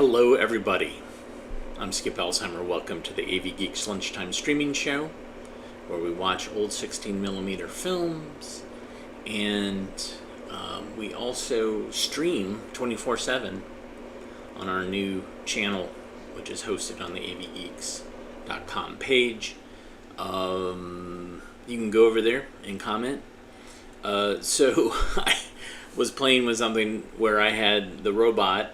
Hello, everybody. I'm Skip Alzheimer. Welcome to the AV Geeks Lunchtime Streaming Show, where we watch old 16mm films, and we also stream 24/7 on our new channel, which is hosted on the avgeeks.com page. You can go over there and comment. So I was playing with something where I had the robot,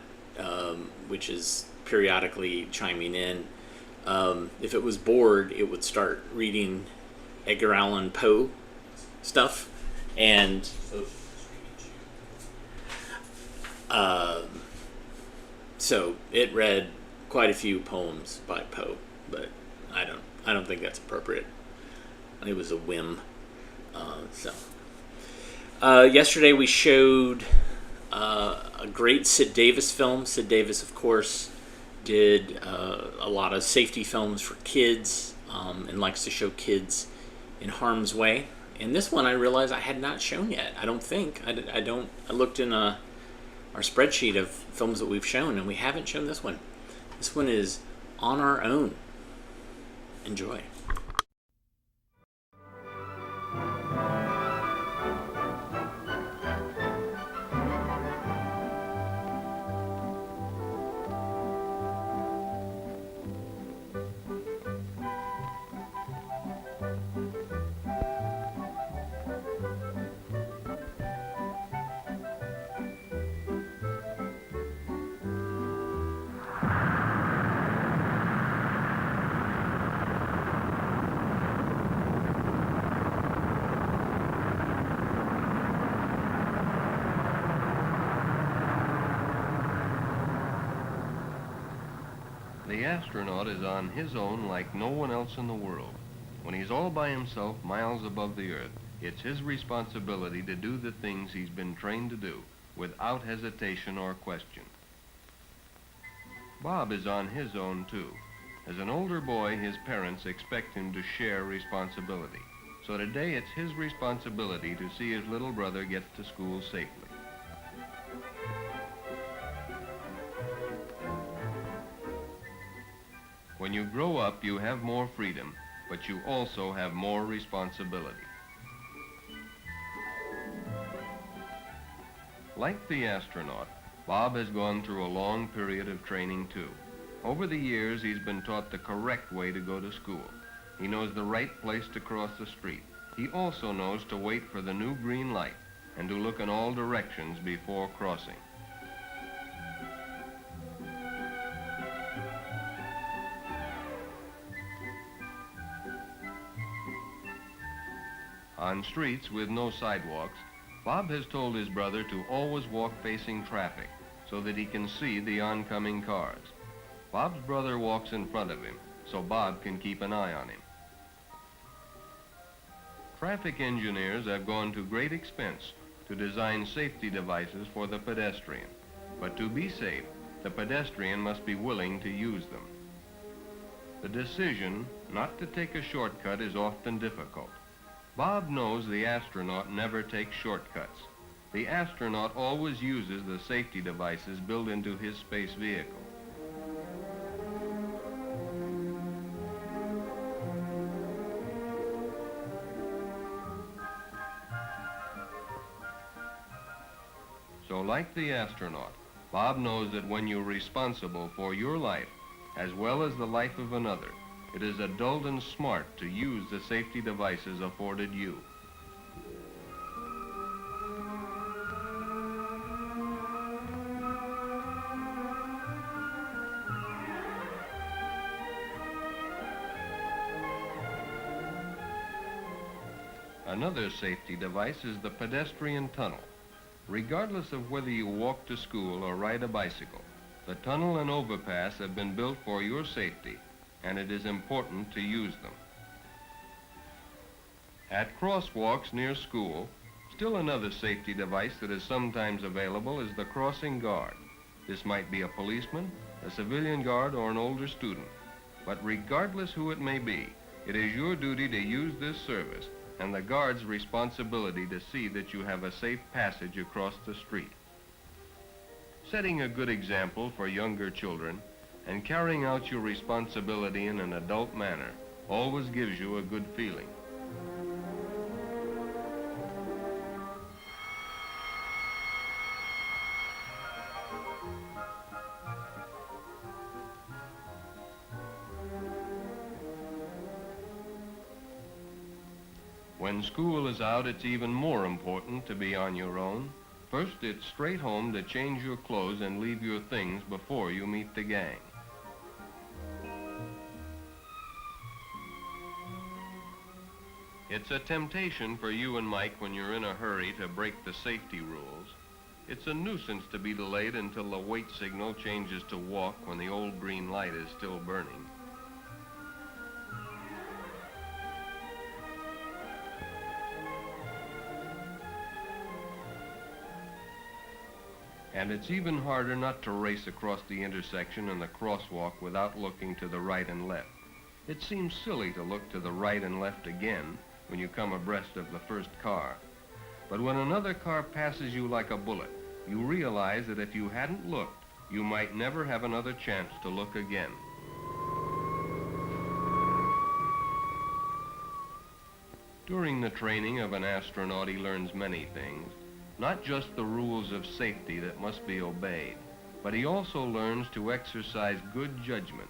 which is periodically chiming in. If it was bored, it would start reading Edgar Allan Poe stuff, and so it read quite a few poems by Poe, but I don't think that's appropriate. It was a whim. Yesterday we showed a great Sid Davis film. Sid Davis, of course, did a lot of safety films for kids, and likes to show kids in harm's way. And this one I realized I had not shown yet. I don't think. I looked in our spreadsheet of films that we've shown, and we haven't shown this one. This one is On Our Own. Enjoy. The astronaut is on his own like no one else in the world. When he's all by himself miles above the Earth, it's his responsibility to do the things he's been trained to do without hesitation or question. Bob is on his own too. As an older boy, his parents expect him to share responsibility. So today it's his responsibility to see his little brother get to school safely. When you grow up, you have more freedom, but you also have more responsibility. Like the astronaut, Bob has gone through a long period of training too. Over the years, he's been taught the correct way to go to school. He knows the right place to cross the street. He also knows to wait for the new green light and to look in all directions before crossing. On streets with no sidewalks, Bob has told his brother to always walk facing traffic so that he can see the oncoming cars. Bob's brother walks in front of him so Bob can keep an eye on him. Traffic engineers have gone to great expense to design safety devices for the pedestrian. But to be safe, the pedestrian must be willing to use them. The decision not to take a shortcut is often difficult. Bob knows the astronaut never takes shortcuts. The astronaut always uses the safety devices built into his space vehicle. So like the astronaut, Bob knows that when you're responsible for your life, as well as the life of another, it is adult and smart to use the safety devices afforded you. Another safety device is the pedestrian tunnel. Regardless of whether you walk to school or ride a bicycle, the tunnel and overpass have been built for your safety, and it is important to use them. At crosswalks near school, still another safety device that is sometimes available is the crossing guard. This might be a policeman, a civilian guard, or an older student. But regardless who it may be, it is your duty to use this service and the guard's responsibility to see that you have a safe passage across the street. Setting a good example for younger children and carrying out your responsibility in an adult manner always gives you a good feeling. When school is out, it's even more important to be on your own. First, it's straight home to change your clothes and leave your things before you meet the gang. It's a temptation for you and Mike when you're in a hurry to break the safety rules. It's a nuisance to be delayed until the wait signal changes to walk when the old green light is still burning. And it's even harder not to race across the intersection and the crosswalk without looking to the right and left. It seems silly to look to the right and left again when you come abreast of the first car. But when another car passes you like a bullet, you realize that if you hadn't looked, you might never have another chance to look again. During the training of an astronaut, he learns many things. Not just the rules of safety that must be obeyed, but he also learns to exercise good judgment.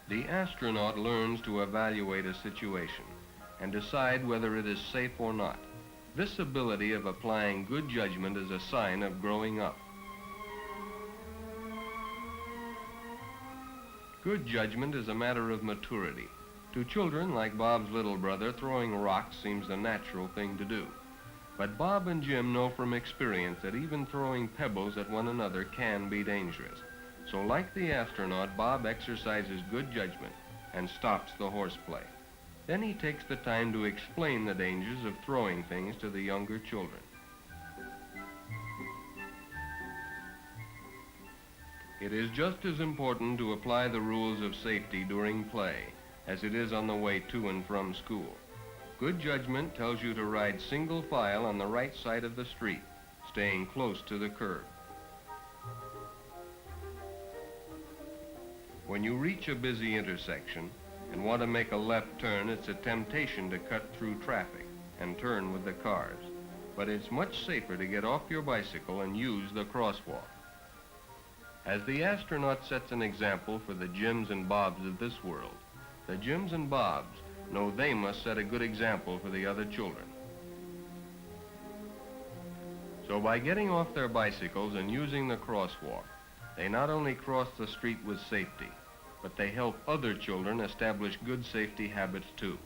The astronaut learns to evaluate a situation and decide whether it is safe or not. This ability of applying good judgment is a sign of growing up. Good judgment is a matter of maturity. To children like Bob's little brother, throwing rocks seems the natural thing to do. But Bob and Jim know from experience that even throwing pebbles at one another can be dangerous. So like the astronaut, Bob exercises good judgment and stops the horseplay. Then he takes the time to explain the dangers of throwing things to the younger children. It is just as important to apply the rules of safety during play as it is on the way to and from school. Good judgment tells you to ride single file on the right side of the street, staying close to the curb. When you reach a busy intersection and want to make a left turn, it's a temptation to cut through traffic and turn with the cars. But it's much safer to get off your bicycle and use the crosswalk. As the astronaut sets an example for the Jims and Bobs of this world, the Jims and Bobs know they must set a good example for the other children. So by getting off their bicycles and using the crosswalk, they not only cross the street with safety, but they help other children establish good safety habits too.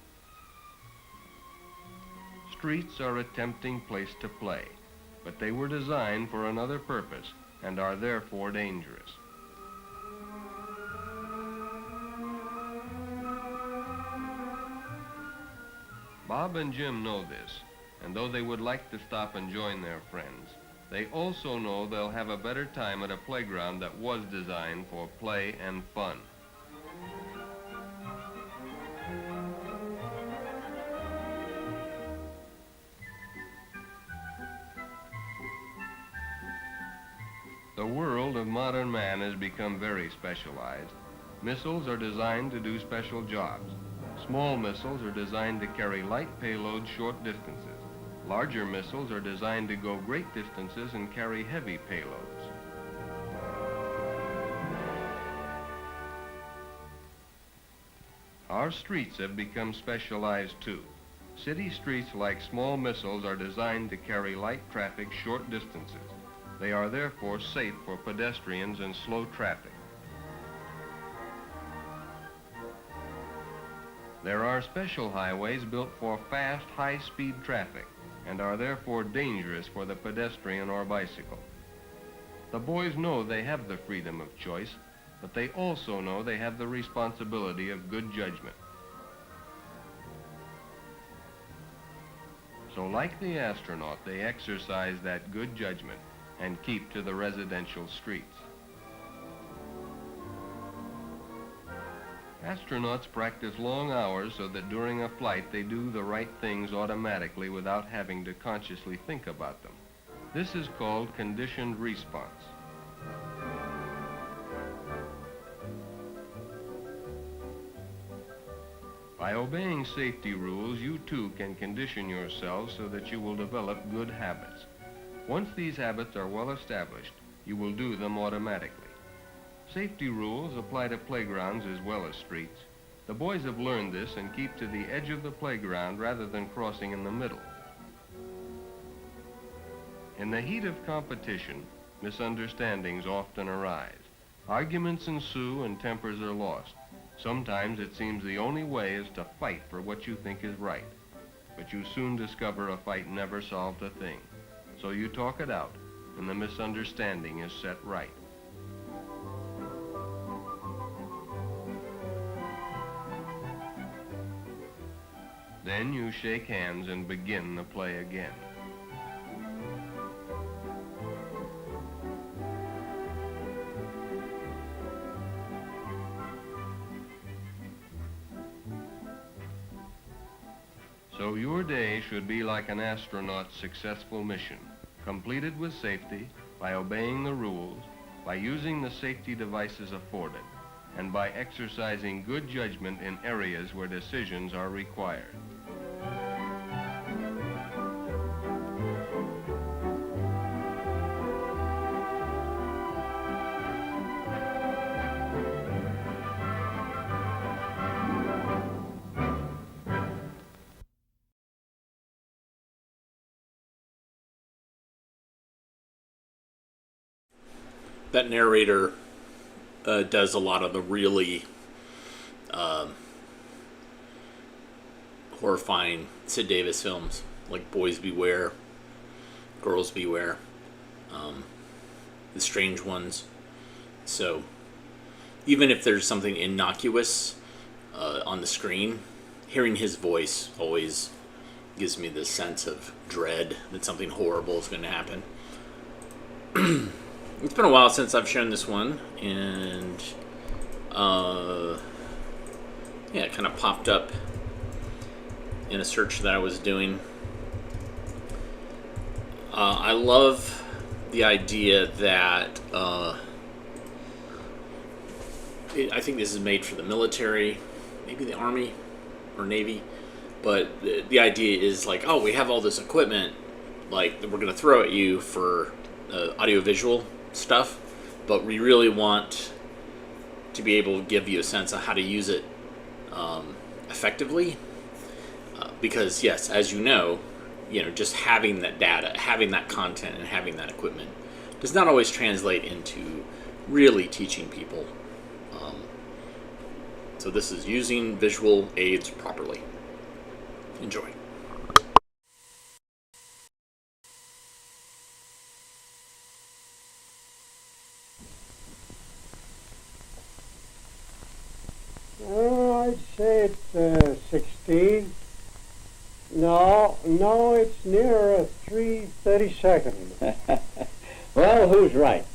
Streets are a tempting place to play, but they were designed for another purpose and are therefore dangerous. Bob and Jim know this, and though they would like to stop and join their friends, they also know they'll have a better time at a playground that was designed for play and fun. The world of modern man has become very specialized. Missiles are designed to do special jobs. Small missiles are designed to carry light payloads short distances. Larger missiles are designed to go great distances and carry heavy payloads. Our streets have become specialized too. City streets, like small missiles, are designed to carry light traffic short distances. They are therefore safe for pedestrians and slow traffic. There are special highways built for fast, high-speed traffic and are therefore dangerous for the pedestrian or bicycle. The boys know they have the freedom of choice, but they also know they have the responsibility of good judgment. So like the astronaut, they exercise that good judgment and keep to the residential streets. Astronauts practice long hours so that during a flight they do the right things automatically without having to consciously think about them. This is called conditioned response. By obeying safety rules, you too can condition yourself so that you will develop good habits. Once these habits are well established, you will do them automatically. Safety rules apply to playgrounds as well as streets. The boys have learned this and keep to the edge of the playground rather than crossing in the middle. In the heat of competition, misunderstandings often arise. Arguments ensue and tempers are lost. Sometimes it seems the only way is to fight for what you think is right. But you soon discover a fight never solved a thing. So you talk it out, and the misunderstanding is set right. Then you shake hands and begin the play again. So your day should be like an astronaut's successful mission, completed with safety, by obeying the rules, by using the safety devices afforded, and by exercising good judgment in areas where decisions are required. That narrator does a lot of the really horrifying Sid Davis films, like Boys Beware, Girls Beware, The Strange Ones. So even if there's something innocuous on the screen, hearing his voice always gives me this sense of dread that something horrible is going to happen. It's been a while since I've shown this one, and it kind of popped up in a search that I was doing. I love the idea that I think this is made for the military, maybe the Army or Navy, but the idea is like, oh, we have all this equipment, like, that we're going to throw at you for audiovisual stuff, but we really want to be able to give you a sense of how to use it effectively, because yes, as you know, just having that data, having that content, and having that equipment does not always translate into really teaching people. So this is using visual aids properly. Enjoy. I'd say it's 16. No, it's near 3/32. Well, who's right?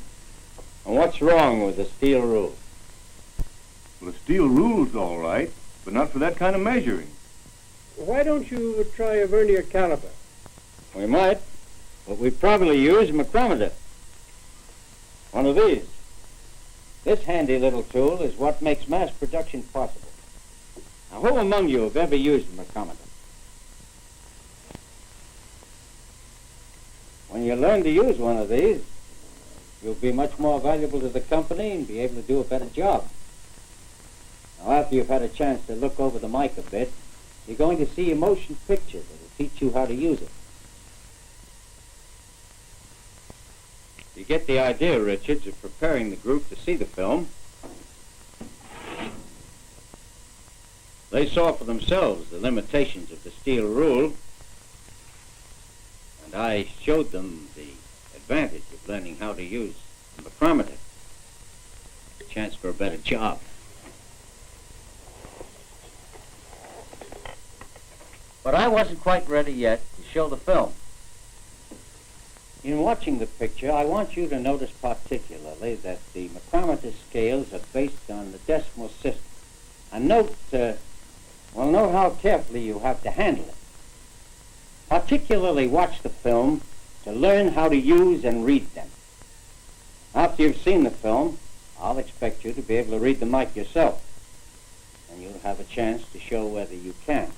And what's wrong with the steel rule? Well, the steel rule's all right, but not for that kind of measuring. Why don't you try a vernier caliper? We might, but we'd probably use a micrometer. One of these. This handy little tool is what makes mass production possible. Now, who among you have ever used a micrometer? When you learn to use one of these, you'll be much more valuable to the company and be able to do a better job. Now, after you've had a chance to look over the mic a bit, you're going to see a motion picture that'll teach you how to use it. You get the idea, Richards, of preparing the group to see the film. They saw for themselves the limitations of the steel rule, and I showed them the advantage of learning how to use a micrometer. A chance for a better job. But I wasn't quite ready yet to show the film. In watching the picture, I want you to notice particularly that the micrometer scales are based on the decimal system. And note how carefully you have to handle it. Particularly watch the film to learn how to use and read them. After you've seen the film, I'll expect you to be able to read the mic yourself, and you'll have a chance to show whether you can.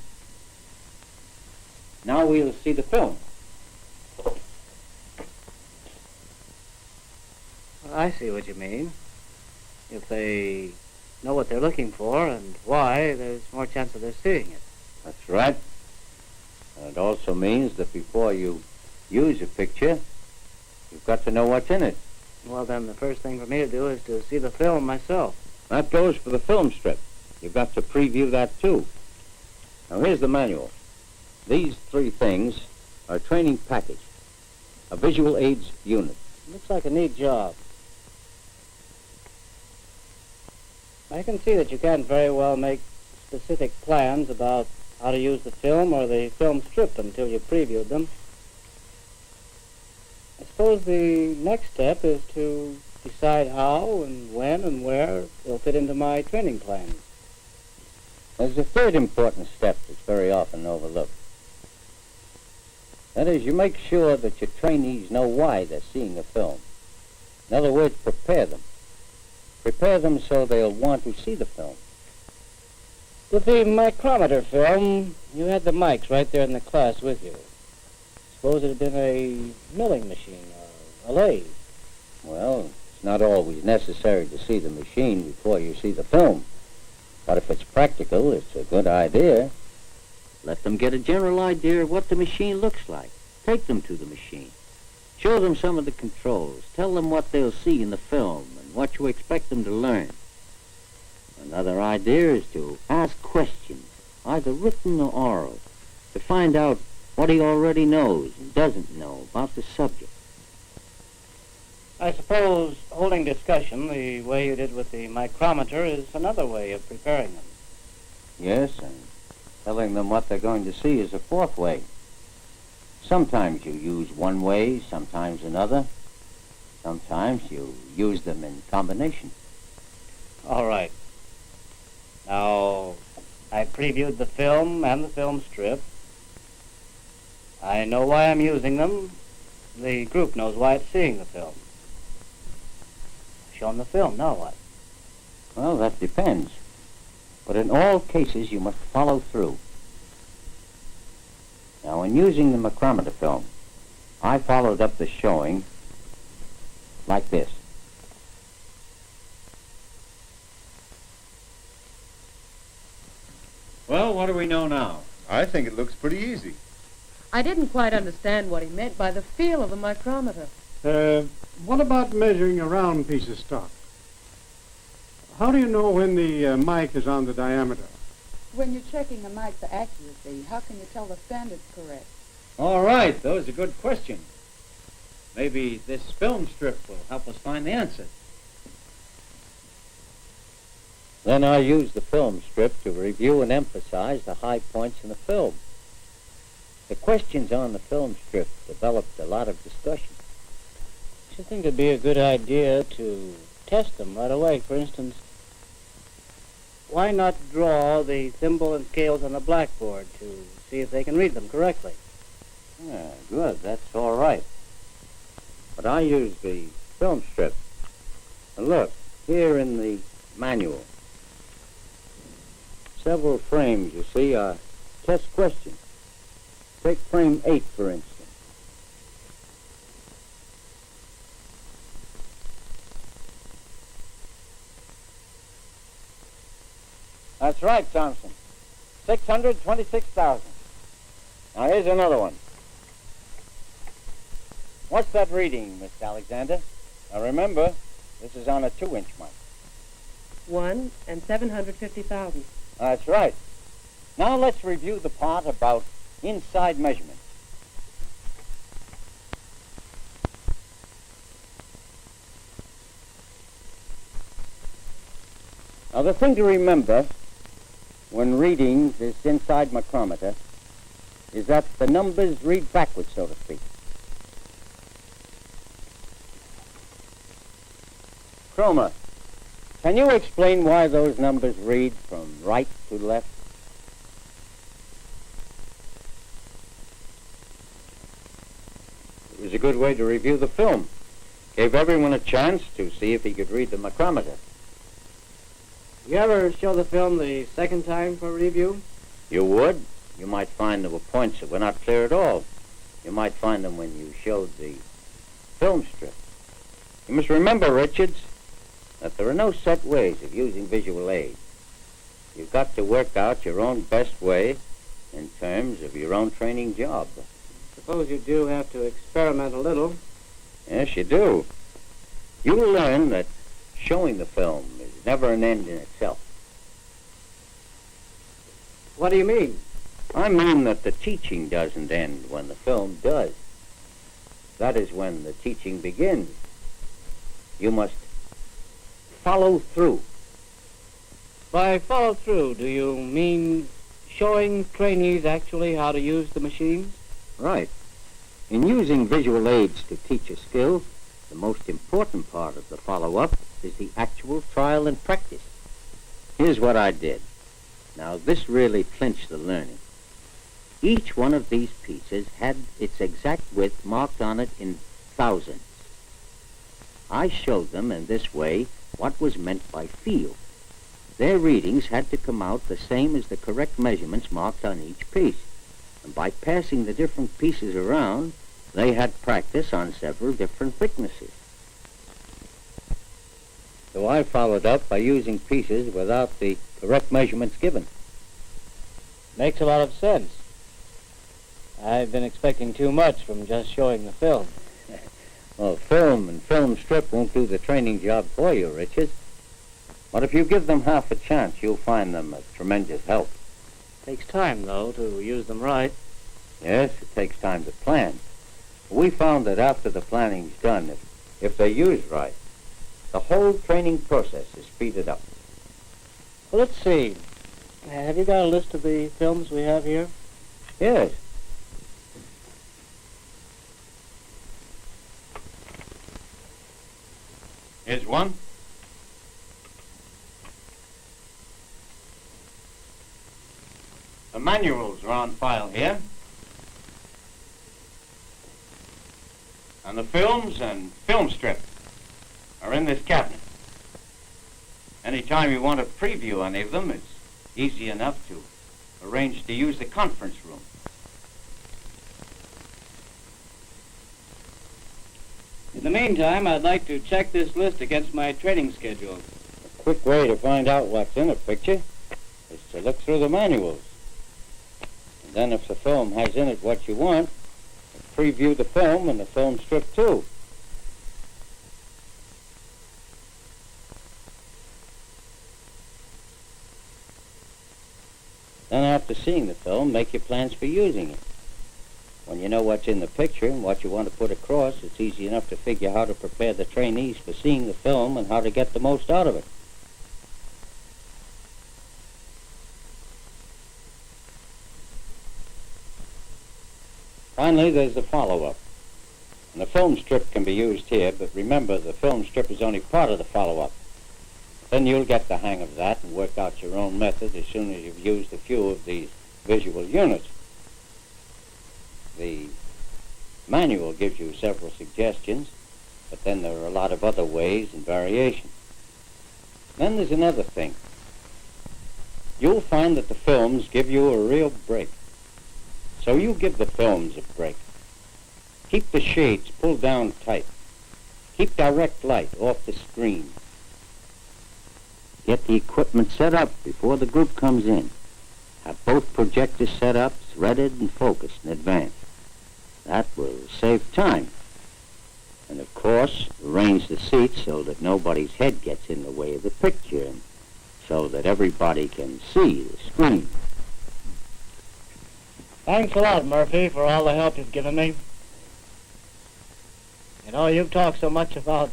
Now we'll see the film. Well, I see what you mean. If they know what they're looking for and why, there's more chance of their seeing it. That's right. And it also means that before you use a picture, you've got to know what's in it. Well, then the first thing for me to do is to see the film myself. That goes for the film strip. You've got to preview that too. Now here's the manual. These 3 things are a training package, a visual aids unit. Looks like a neat job. I can see that you can't very well make specific plans about how to use the film or the film strip until you've previewed them. I suppose the next step is to decide how and when and where they'll fit into my training plans. There's a third important step that's very often overlooked. That is, you make sure that your trainees know why they're seeing the film. In other words, prepare them. Prepare them so they'll want to see the film. With the micrometer film, you had the mics right there in the class with you. Suppose it had been a milling machine or a lathe. Well, it's not always necessary to see the machine before you see the film. But if it's practical, it's a good idea. Let them get a general idea of what the machine looks like. Take them to the machine. Show them some of the controls. Tell them what they'll see in the film and what you expect them to learn. Another idea is to ask questions, either written or oral, to find out what he already knows and doesn't know about the subject. I suppose holding discussion the way you did with the micrometer is another way of preparing them. Yes, and telling them what they're going to see is a fourth way. Sometimes you use one way, sometimes another. Sometimes you use them in combination. All right. Now, I previewed the film and the film strip. I know why I'm using them. The group knows why it's seeing the film. Shown the film, now what? Well, that depends. But in all cases, you must follow through. Now, in using the micrometer film, I followed up the showing like this. Well, what do we know now? I think it looks pretty easy. I didn't quite understand what he meant by the feel of the micrometer. What about measuring a round piece of stock? How do you know when the mic is on the diameter? When you're checking a mic for accuracy, how can you tell the standard's correct? All right, those are good questions. Maybe this film strip will help us find the answer. Then I use the film strip to review and emphasize the high points in the film. The questions on the film strip developed a lot of discussion. Do you think it'd be a good idea to test them right away? For instance, why not draw the thimble and scales on the blackboard to see if they can read them correctly? Yeah, good. That's all right. But I use the film strip. And look, here in the manual, several frames, you see, are test questions. Take frame 8, for instance. That's right, Thompson. 626,000. Now, here's another one. What's that reading, Miss Alexander? Now, remember, this is on a 2-inch mic. 1 and 750,000. That's right. Now, let's review the part about inside measurement. Now, the thing to remember when reading this inside micrometer is that the numbers read backwards, so to speak. Chroma, Can you explain why those numbers read from right to left? It was a good way to review the film. Gave everyone a chance to see if he could read the micrometer. You ever show the film the second time for review? You would. You might find there were points that were not clear at all. You might find them when you showed the film strip. You must remember, Richards, that there are no set ways of using visual aid. You've got to work out your own best way in terms of your own training job. Suppose you do have to experiment a little. Yes, you do. You'll learn that showing the film is never an end in itself. What do you mean? I mean that the teaching doesn't end when the film does. That is when the teaching begins. You must follow through. By follow through, do you mean showing trainees actually how to use the machines? Right. In using visual aids to teach a skill, the most important part of the follow-up is the actual trial and practice. Here's what I did. Now, this really clinched the learning. Each one of these pieces had its exact width marked on it in thousandths. I showed them in this way what was meant by feel. Their readings had to come out the same as the correct measurements marked on each piece. And by passing the different pieces around, they had practice on several different thicknesses. So I followed up by using pieces without the correct measurements given. Makes a lot of sense. I've been expecting too much from just showing the film. Well, film and film strip won't do the training job for you, Richard. But if you give them half a chance, you'll find them a tremendous help. Takes time, though, to use them right. Yes, it takes time to plan. We found that after the planning's done, if they're used right, the whole training process is speeded up. Well, let's see. Have you got a list of the films we have here? Yes. Here's one. The manuals are on file here. And the films and film strip are in this cabinet. Anytime you want to preview any of them, it's easy enough to arrange to use the conference room. In the meantime, I'd like to check this list against my training schedule. A quick way to find out what's in a picture is to look through the manuals. And then if the film has in it what you want, preview the film and the film strip too. Then after seeing the film, make your plans for using it. When you know what's in the picture and what you want to put across, it's easy enough to figure how to prepare the trainees for seeing the film and how to get the most out of it. Finally, there's the follow-up. And the film strip can be used here, but remember, the film strip is only part of the follow-up. Then you'll get the hang of that and work out your own method as soon as you've used a few of these visual units. The manual gives you several suggestions, but then there are a lot of other ways and variations. Then there's another thing. You'll find that the films give you a real break. So you give the films a break. Keep the shades pulled down tight. Keep direct light off the screen. Get the equipment set up before the group comes in. Have both projectors set up, threaded and focused in advance. That will save time. And of course, arrange the seats so that nobody's head gets in the way of the picture and so that everybody can see the screen. Thanks a lot, Murphy, for all the help you've given me. You know, you've talked so much about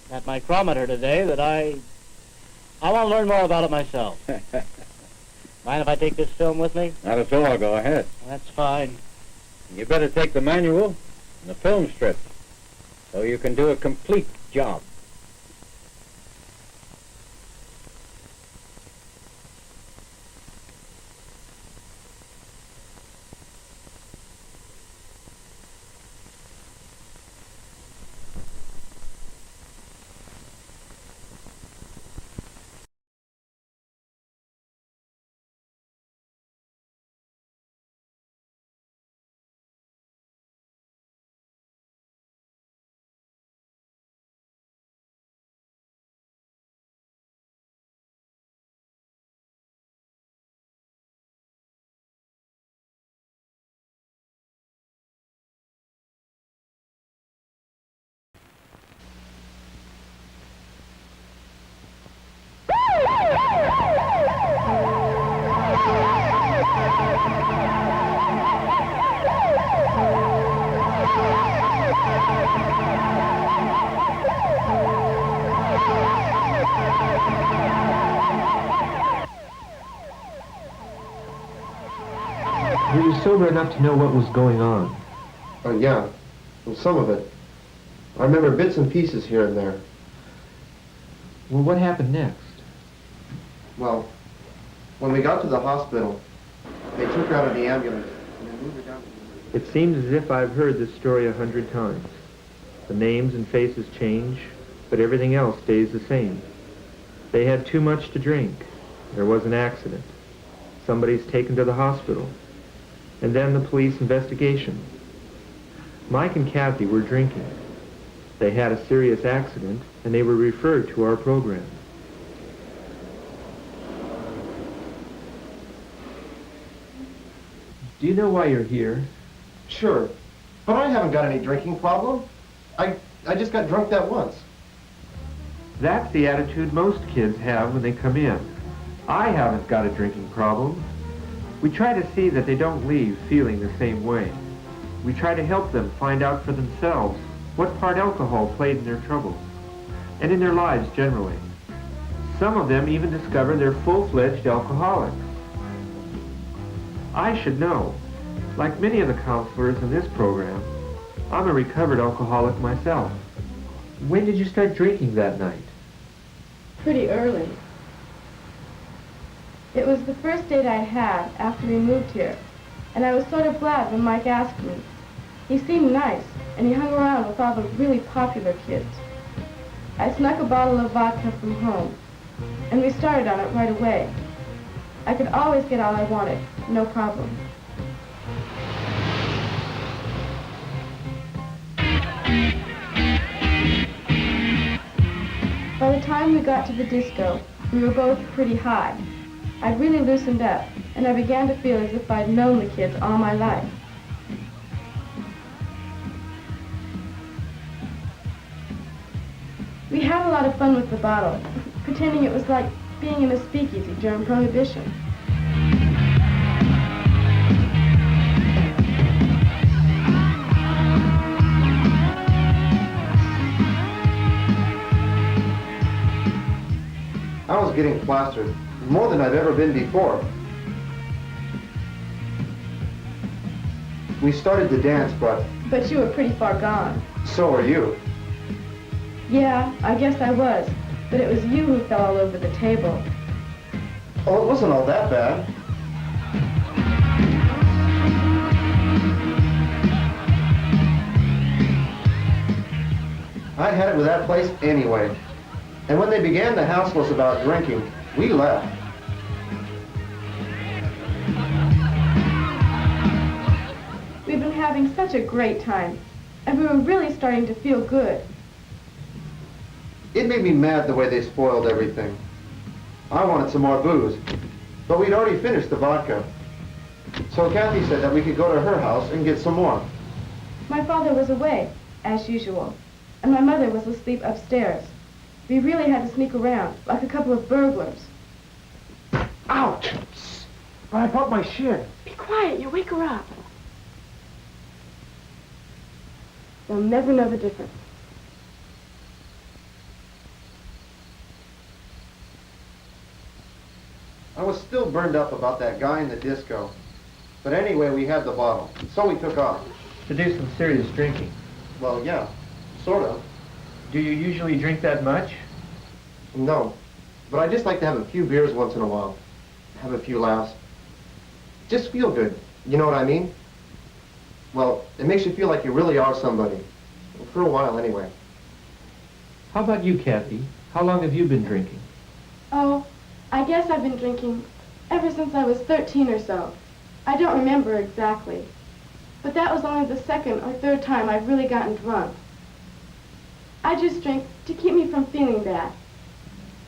that micrometer today that I want to learn more about it myself. Mind if I take this film with me? Not at all. Go ahead. That's fine. You better take the manual and the film strip so you can do a complete job. Were you sober enough to know what was going on? Yeah, well, some of it. I remember bits and pieces here and there. Well, what happened next? Well, when we got to the hospital, they took her out of the ambulance and they moved her down to the... It seems as if I've heard this story 100 times. The names and faces change, but everything else stays the same. They had too much to drink. There was an accident. Somebody's taken to the hospital. And then the police investigation. Mike and Kathy were drinking. They had a serious accident, and they were referred to our program. Do you know why you're here? Sure, but I haven't got any drinking problem. I just got drunk that once. That's the attitude most kids have when they come in. I haven't got a drinking problem. We try to see that they don't leave feeling the same way. We try to help them find out for themselves what part alcohol played in their troubles, and in their lives generally. Some of them even discover they're full-fledged alcoholics. I should know. Like many of the counselors in this program, I'm a recovered alcoholic myself. When did you start drinking that night? Pretty early. It was the first date I had after we moved here, and I was sort of glad when Mike asked me. He seemed nice, and he hung around with all the really popular kids. I snuck a bottle of vodka from home, and we started on it right away. I could always get all I wanted, no problem. By the time we got to the disco, we were both pretty high. I'd really loosened up, and I began to feel as if I'd known the kids all my life. We had a lot of fun with the bottle, pretending it was like being in a speakeasy during Prohibition. I was getting plastered, more than I've ever been before. We started to dance, but... But you were pretty far gone. So are you. Yeah, I guess I was, but it was you who fell all over the table. Oh, it wasn't all that bad. I had it with that place anyway. And when they began to hassle us about drinking, we left. We've been having such a great time, and we were really starting to feel good. It made me mad the way they spoiled everything. I wanted some more booze, but we'd already finished the vodka. So Kathy said that we could go to her house and get some more. My father was away, as usual, and my mother was asleep upstairs. We really had to sneak around, like a couple of burglars. Ouch! I popped my shin. Be quiet, you'll wake her up. They'll never know the difference. I was still burned up about that guy in the disco. But anyway, we had the bottle, so we took off. To do some serious drinking. Well, yeah, sort of. Do you usually drink that much? No, but I just like to have a few beers once in a while. Have a few laughs. Just feel good, you know what I mean? Well, it makes you feel like you really are somebody. For a while, anyway. How about you, Kathy? How long have you been drinking? Oh, I guess I've been drinking ever since I was 13 or so. I don't remember exactly. But that was only the second or third time I've really gotten drunk. I just drink to keep me from feeling bad.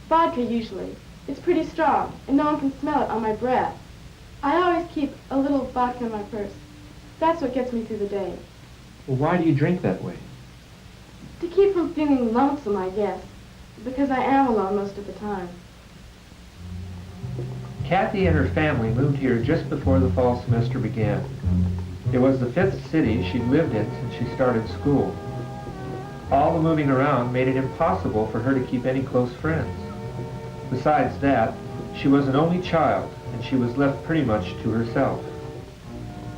Vodka, usually. It's pretty strong, and no one can smell it on my breath. I always keep a little vodka in my purse. That's what gets me through the day. Well, why do you drink that way? To keep from feeling lonesome, I guess. Because I am alone most of the time. Kathy and her family moved here just before the fall semester began. It was the 5th city she'd lived in since she started school. All the moving around made it impossible for her to keep any close friends. Besides that, she was an only child, and she was left pretty much to herself.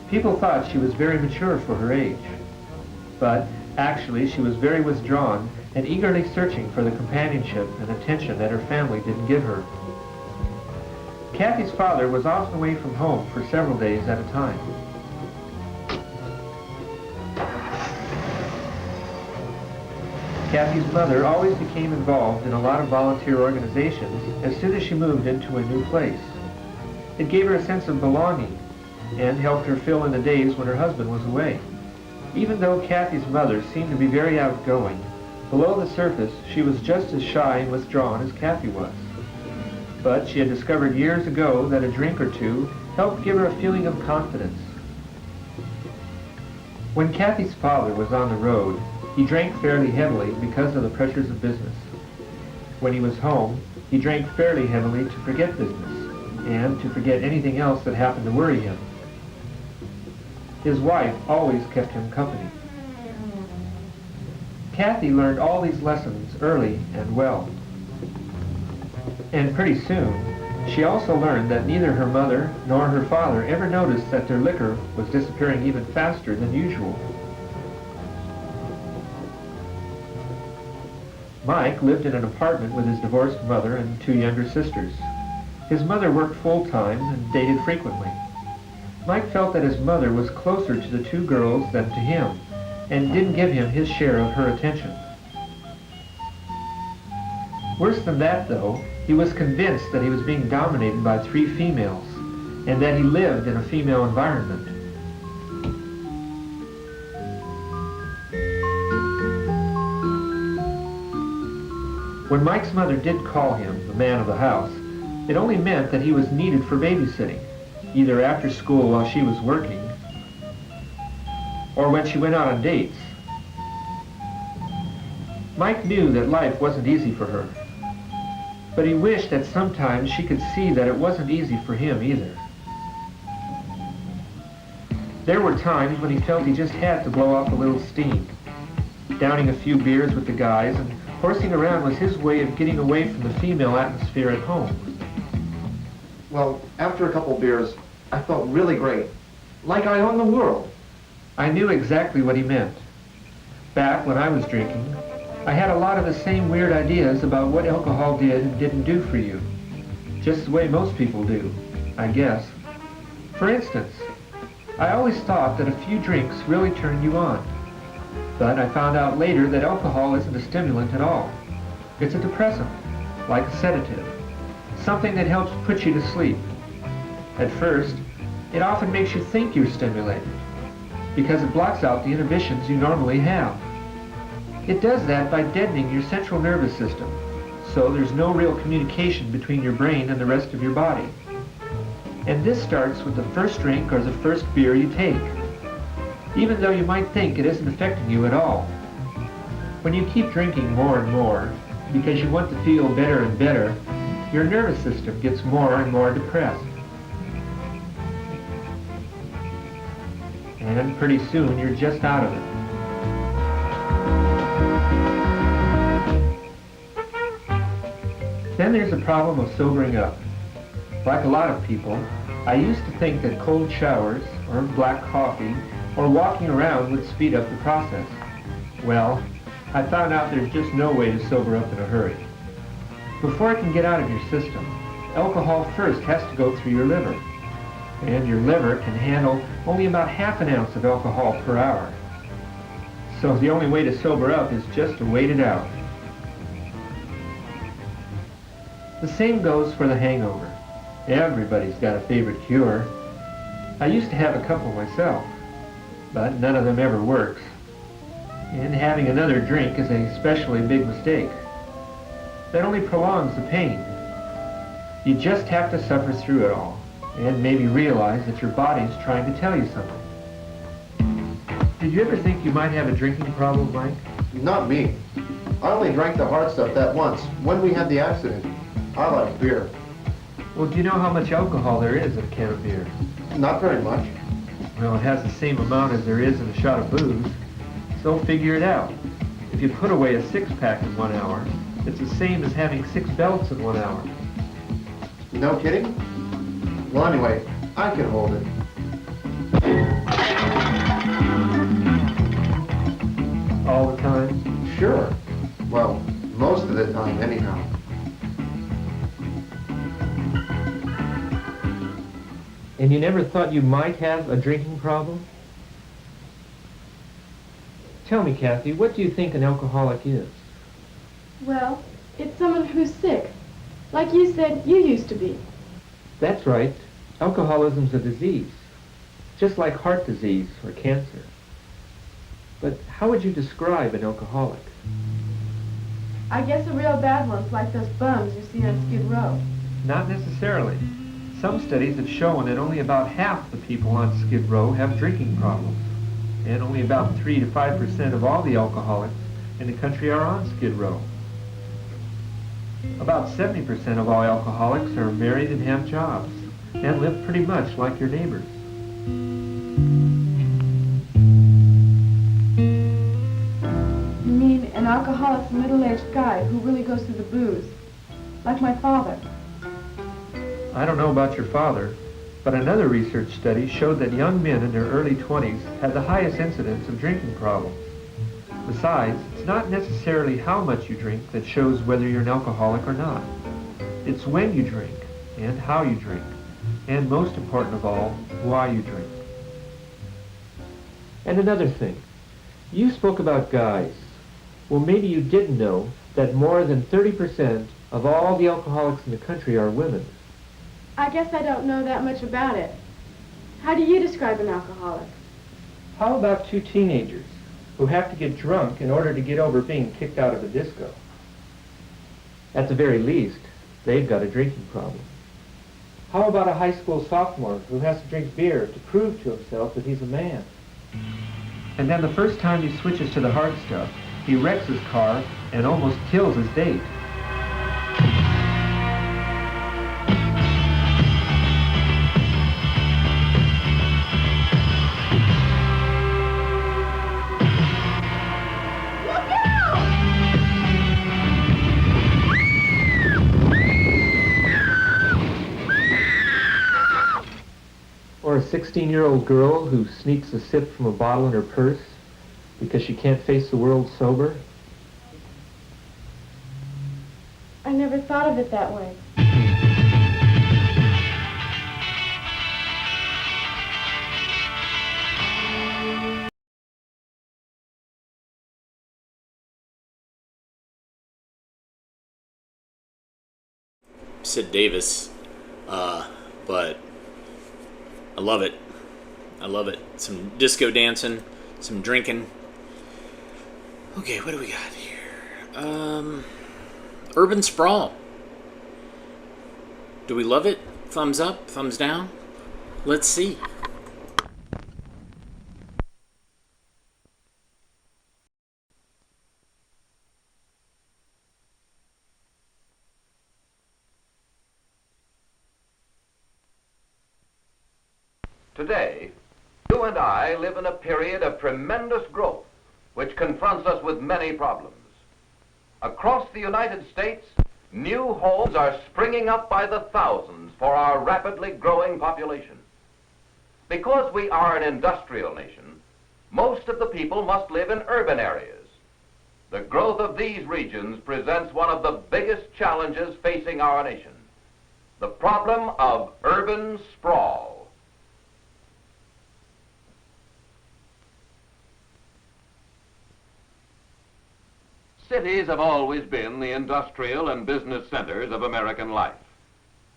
People thought she was very mature for her age, but actually she was very withdrawn and eagerly searching for the companionship and attention that her family didn't give her. Kathy's father was often away from home for several days at a time. Kathy's mother always became involved in a lot of volunteer organizations as soon as she moved into a new place. It gave her a sense of belonging and helped her fill in the days when her husband was away. Even though Kathy's mother seemed to be very outgoing, below the surface she was just as shy and withdrawn as Kathy was. But she had discovered years ago that a drink or two helped give her a feeling of confidence. When Kathy's father was on the road, he drank fairly heavily because of the pressures of business. When he was home, he drank fairly heavily to forget business and to forget anything else that happened to worry him. His wife always kept him company. Kathy learned all these lessons early and well. And pretty soon, she also learned that neither her mother nor her father ever noticed that their liquor was disappearing even faster than usual. Mike lived in an apartment with his divorced mother and two younger sisters. His mother worked full-time and dated frequently. Mike felt that his mother was closer to the two girls than to him, and didn't give him his share of her attention. Worse than that, though, he was convinced that he was being dominated by three females, and that he lived in a female environment. When Mike's mother did call him the man of the house, it only meant that he was needed for babysitting, either after school while she was working, or when she went out on dates. Mike knew that life wasn't easy for her, but he wished that sometimes she could see that it wasn't easy for him either. There were times when he felt he just had to blow off a little steam. Downing a few beers with the guys and horsing around was his way of getting away from the female atmosphere at home. Well, after a couple beers, I felt really great. Like I owned the world. I knew exactly what he meant. Back when I was drinking, I had a lot of the same weird ideas about what alcohol did and didn't do for you. Just the way most people do, I guess. For instance, I always thought that a few drinks really turned you on. But I found out later that alcohol isn't a stimulant at all. It's a depressant, like a sedative, something that helps put you to sleep. At first, it often makes you think you're stimulated, because it blocks out the inhibitions you normally have. It does that by deadening your central nervous system, so there's no real communication between your brain and the rest of your body. And this starts with the first drink or the first beer you take, even though you might think it isn't affecting you at all. When you keep drinking more and more, because you want to feel better and better, your nervous system gets more and more depressed. And pretty soon you're just out of it. Then there's the problem of sobering up. Like a lot of people, I used to think that cold showers, or black coffee, or walking around would speed up the process. Well, I found out there's just no way to sober up in a hurry. Before it can get out of your system, alcohol first has to go through your liver. And your liver can handle only about half an ounce of alcohol per hour. So the only way to sober up is just to wait it out. The same goes for the hangover. Everybody's got a favorite cure. I used to have a couple myself, but none of them ever works. And having another drink is a especially big mistake. That only prolongs the pain. You just have to suffer through it all, and maybe realize that your body's trying to tell you something. Did you ever think you might have a drinking problem, Mike? Not me. I only drank the hard stuff that once, when we had the accident. I like beer. Well, do you know how much alcohol there is in a can of beer? Not very much. Well, it has the same amount as there is in a shot of booze. So figure it out. If you put away a six-pack in 1 hour, it's the same as having 6 belts in 1 hour. No kidding? Well, anyway, I can hold it. Sure. Well, most of the time, anyhow. And you never thought you might have a drinking problem? Tell me, Kathy, what do you think an alcoholic is? Well, it's someone who's sick. Like you said, you used to be. That's right. Alcoholism's a disease, just like heart disease or cancer. But how would you describe an alcoholic? I guess the real bad ones, like those bums you see on Skid Row. Not necessarily. Some studies have shown that only about half the people on Skid Row have drinking problems, and only about 3 to 5% of all the alcoholics in the country are on Skid Row. About 70% of all alcoholics are married and have jobs, and live pretty much like your neighbors. You mean an alcoholic's a middle-aged guy who really goes through the booze, like my father? I don't know about your father, but another research study showed that young men in their early 20s had the highest incidence of drinking problems. Besides, it's not necessarily how much you drink that shows whether you're an alcoholic or not. It's when you drink, and how you drink, and most important of all, why you drink. And another thing, you spoke about guys. Well, maybe you didn't know that more than 30% of all the alcoholics in the country are women. I guess I don't know that much about it. How do you describe an alcoholic? How about two teenagers who have to get drunk in order to get over being kicked out of a disco? At the very least, they've got a drinking problem. How about a high school sophomore who has to drink beer to prove to himself that he's a man? And then the first time he switches to the hard stuff, he wrecks his car and almost kills his date. Or a 16-year-old girl who sneaks a sip from a bottle in her purse because she can't face the world sober. I never thought of it that way. Sid Davis, but I love it. I love it. Some disco dancing, some drinking. Okay, what do we got here? Urban Sprawl. Do we love it? Thumbs up, thumbs down? Let's see. Today, you and I live in a period of tremendous growth, which confronts us with many problems. Across the United States, new homes are springing up by the thousands for our rapidly growing population. Because we are an industrial nation, most of the people must live in urban areas. The growth of these regions presents one of the biggest challenges facing our nation, the problem of urban sprawl. Cities have always been the industrial and business centers of American life.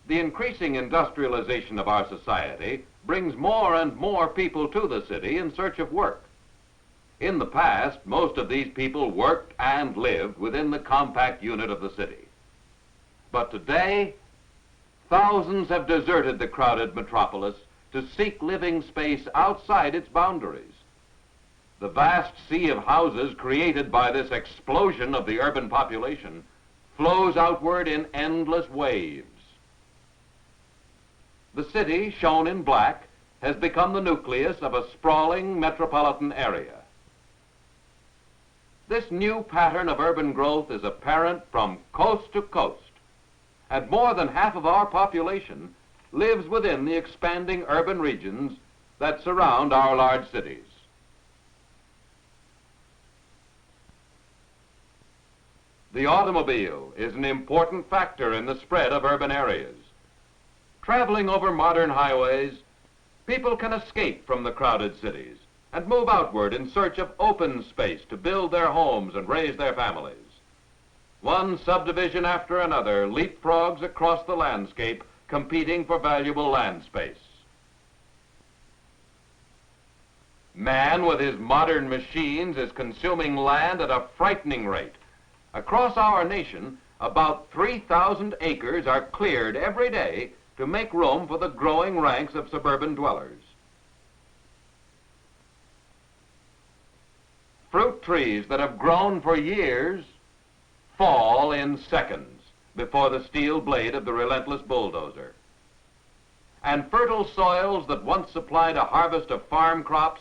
The increasing industrialization of our society brings more and more people to the city in search of work. In the past, most of these people worked and lived within the compact unit of the city. But today, thousands have deserted the crowded metropolis to seek living space outside its boundaries. The vast sea of houses created by this explosion of the urban population flows outward in endless waves. The city, shown in black, has become the nucleus of a sprawling metropolitan area. This new pattern of urban growth is apparent from coast to coast, and more than half of our population lives within the expanding urban regions that surround our large cities. The automobile is an important factor in the spread of urban areas. Traveling over modern highways, people can escape from the crowded cities and move outward in search of open space to build their homes and raise their families. One subdivision after another leapfrogs across the landscape, competing for valuable land space. Man, with his modern machines, is consuming land at a frightening rate. Across our nation, about 3,000 acres are cleared every day to make room for the growing ranks of suburban dwellers. Fruit trees that have grown for years fall in seconds before the steel blade of the relentless bulldozer. And fertile soils that once supplied a harvest of farm crops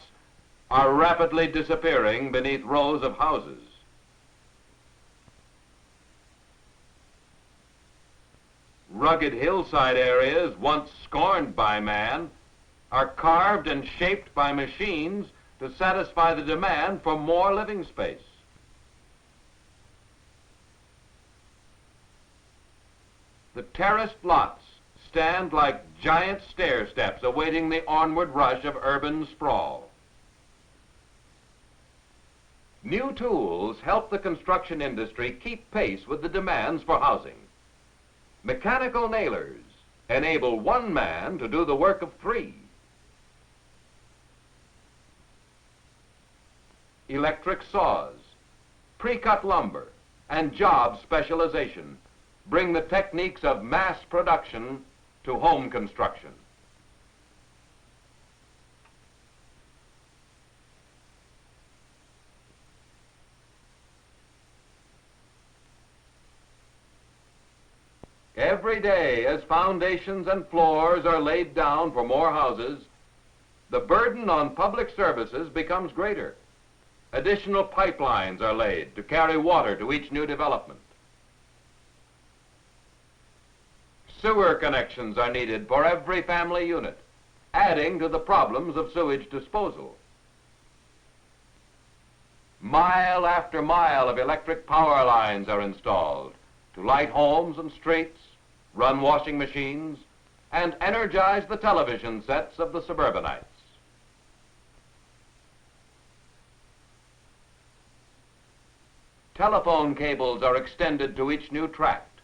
are rapidly disappearing beneath rows of houses. Rugged hillside areas, once scorned by man, are carved and shaped by machines to satisfy the demand for more living space. The terraced lots stand like giant stair steps awaiting the onward rush of urban sprawl. New tools help the construction industry keep pace with the demands for housing. Mechanical nailers enable one man to do the work of three. Electric saws, pre-cut lumber, and job specialization bring the techniques of mass production to home construction. Every day, as foundations and floors are laid down for more houses, the burden on public services becomes greater. Additional pipelines are laid to carry water to each new development. Sewer connections are needed for every family unit, adding to the problems of sewage disposal. Mile after mile of electric power lines are installed to light homes and streets, run washing machines, and energize the television sets of the suburbanites. Telephone cables are extended to each new tract.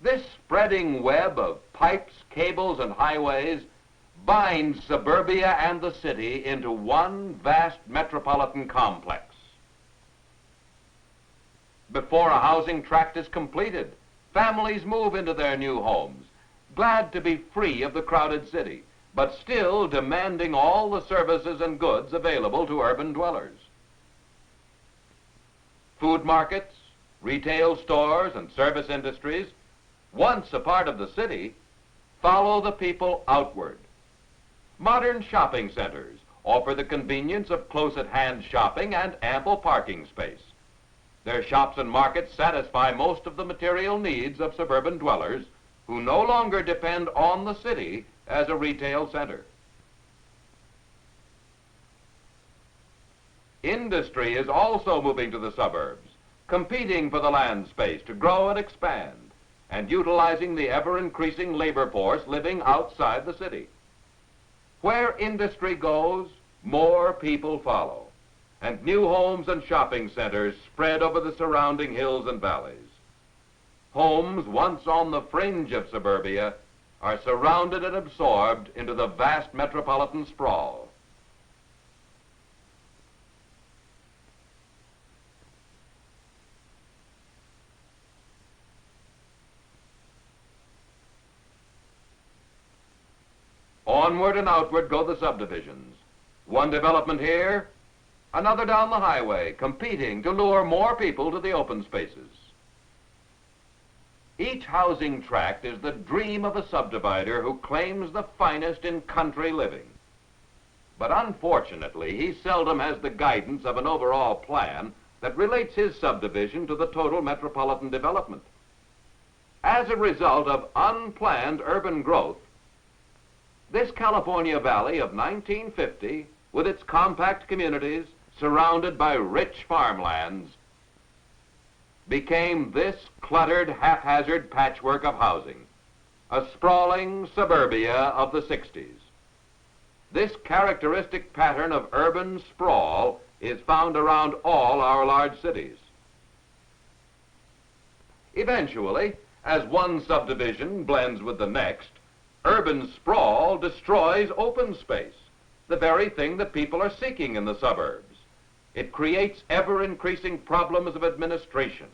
This spreading web of pipes, cables, and highways binds suburbia and the city into one vast metropolitan complex. Before a housing tract is completed, families move into their new homes, glad to be free of the crowded city, but still demanding all the services and goods available to urban dwellers. Food markets, retail stores, and service industries, once a part of the city, follow the people outward. Modern shopping centers offer the convenience of close-at-hand shopping and ample parking space. Their shops and markets satisfy most of the material needs of suburban dwellers who no longer depend on the city as a retail center. Industry is also moving to the suburbs, competing for the land space to grow and expand, and utilizing the ever-increasing labor force living outside the city. Where industry goes, more people follow, and new homes and shopping centers spread over the surrounding hills and valleys. Homes once on the fringe of suburbia are surrounded and absorbed into the vast metropolitan sprawl. Onward and outward go the subdivisions. One development here, another down the highway, competing to lure more people to the open spaces. Each housing tract is the dream of a subdivider who claims the finest in country living. But unfortunately, he seldom has the guidance of an overall plan that relates his subdivision to the total metropolitan development. As a result of unplanned urban growth, this California valley of 1950, with its compact communities surrounded by rich farmlands, became this cluttered, haphazard patchwork of housing, a sprawling suburbia of the 60s. This characteristic pattern of urban sprawl is found around all our large cities. Eventually, as one subdivision blends with the next, urban sprawl destroys open space, the very thing that people are seeking in the suburbs. It creates ever-increasing problems of administration.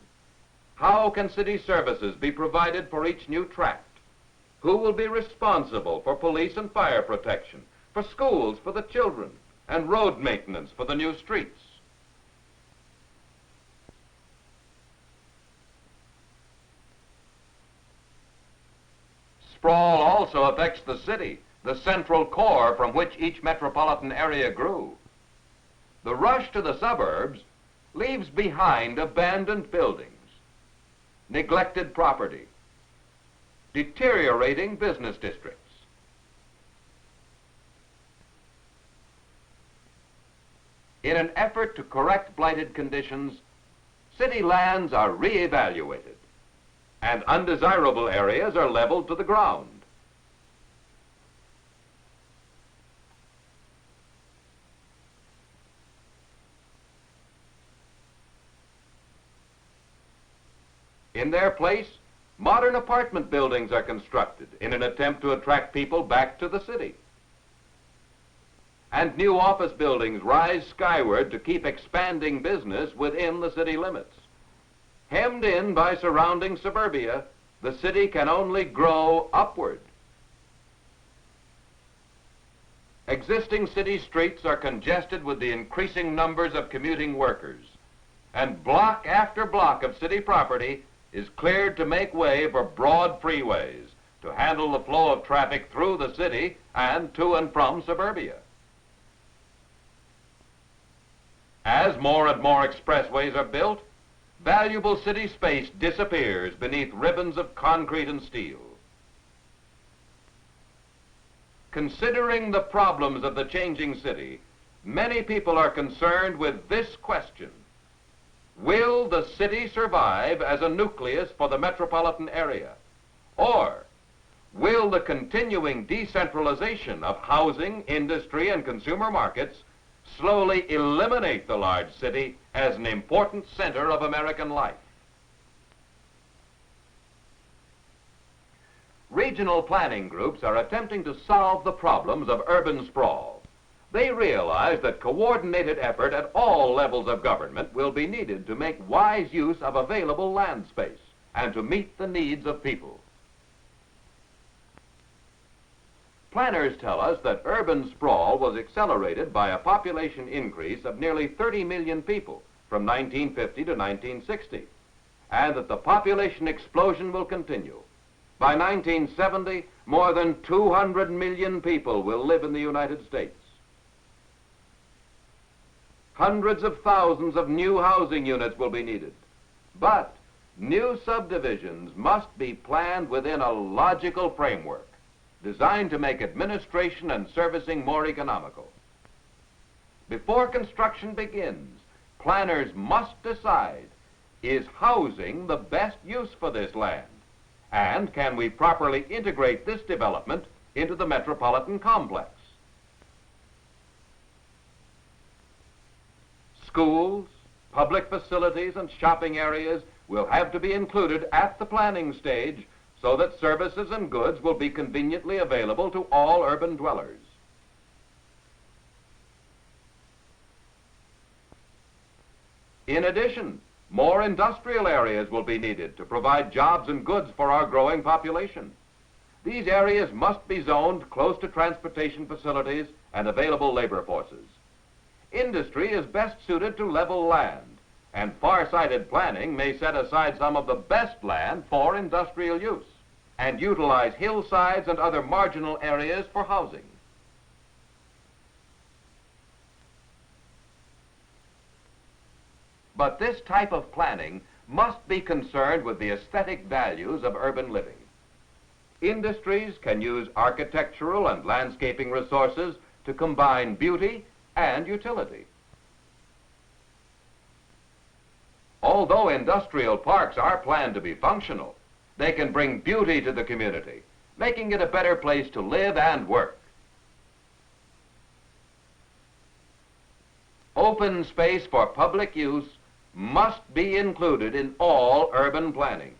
How can city services be provided for each new tract? Who will be responsible for police and fire protection, for schools for the children, and road maintenance for the new streets? Sprawl also affects the city, the central core from which each metropolitan area grew. The rush to the suburbs leaves behind abandoned buildings, neglected property, deteriorating business districts. In an effort to correct blighted conditions, city lands are re-evaluated, and undesirable areas are leveled to the ground. In their place, modern apartment buildings are constructed in an attempt to attract people back to the city. And new office buildings rise skyward to keep expanding business within the city limits. Hemmed in by surrounding suburbia, the city can only grow upward. Existing city streets are congested with the increasing numbers of commuting workers, and block after block of city property is cleared to make way for broad freeways to handle the flow of traffic through the city and to and from suburbia. As more and more expressways are built, valuable city space disappears beneath ribbons of concrete and steel. Considering the problems of the changing city, many people are concerned with this question: will the city survive as a nucleus for the metropolitan area? Or will the continuing decentralization of housing, industry, and consumer markets slowly eliminate the large city as an important center of American life? Regional planning groups are attempting to solve the problems of urban sprawl. They realize that coordinated effort at all levels of government will be needed to make wise use of available land space and to meet the needs of people. Planners tell us that urban sprawl was accelerated by a population increase of nearly 30 million people from 1950 to 1960, and that the population explosion will continue. By 1970, more than 200 million people will live in the United States. Hundreds of thousands of new housing units will be needed, but new subdivisions must be planned within a logical framework designed to make administration and servicing more economical. Before construction begins, planners must decide, is housing the best use for this land? And can we properly integrate this development into the metropolitan complex? Schools, public facilities, and shopping areas will have to be included at the planning stage so that services and goods will be conveniently available to all urban dwellers. In addition, more industrial areas will be needed to provide jobs and goods for our growing population. These areas must be zoned close to transportation facilities and available labor forces. Industry is best suited to level land, and far-sighted planning may set aside some of the best land for industrial use and utilize hillsides and other marginal areas for housing. But this type of planning must be concerned with the aesthetic values of urban living. Industries can use architectural and landscaping resources to combine beauty and utility. Although industrial parks are planned to be functional, they can bring beauty to the community, making it a better place to live and work. Open space for public use must be included in all urban planning.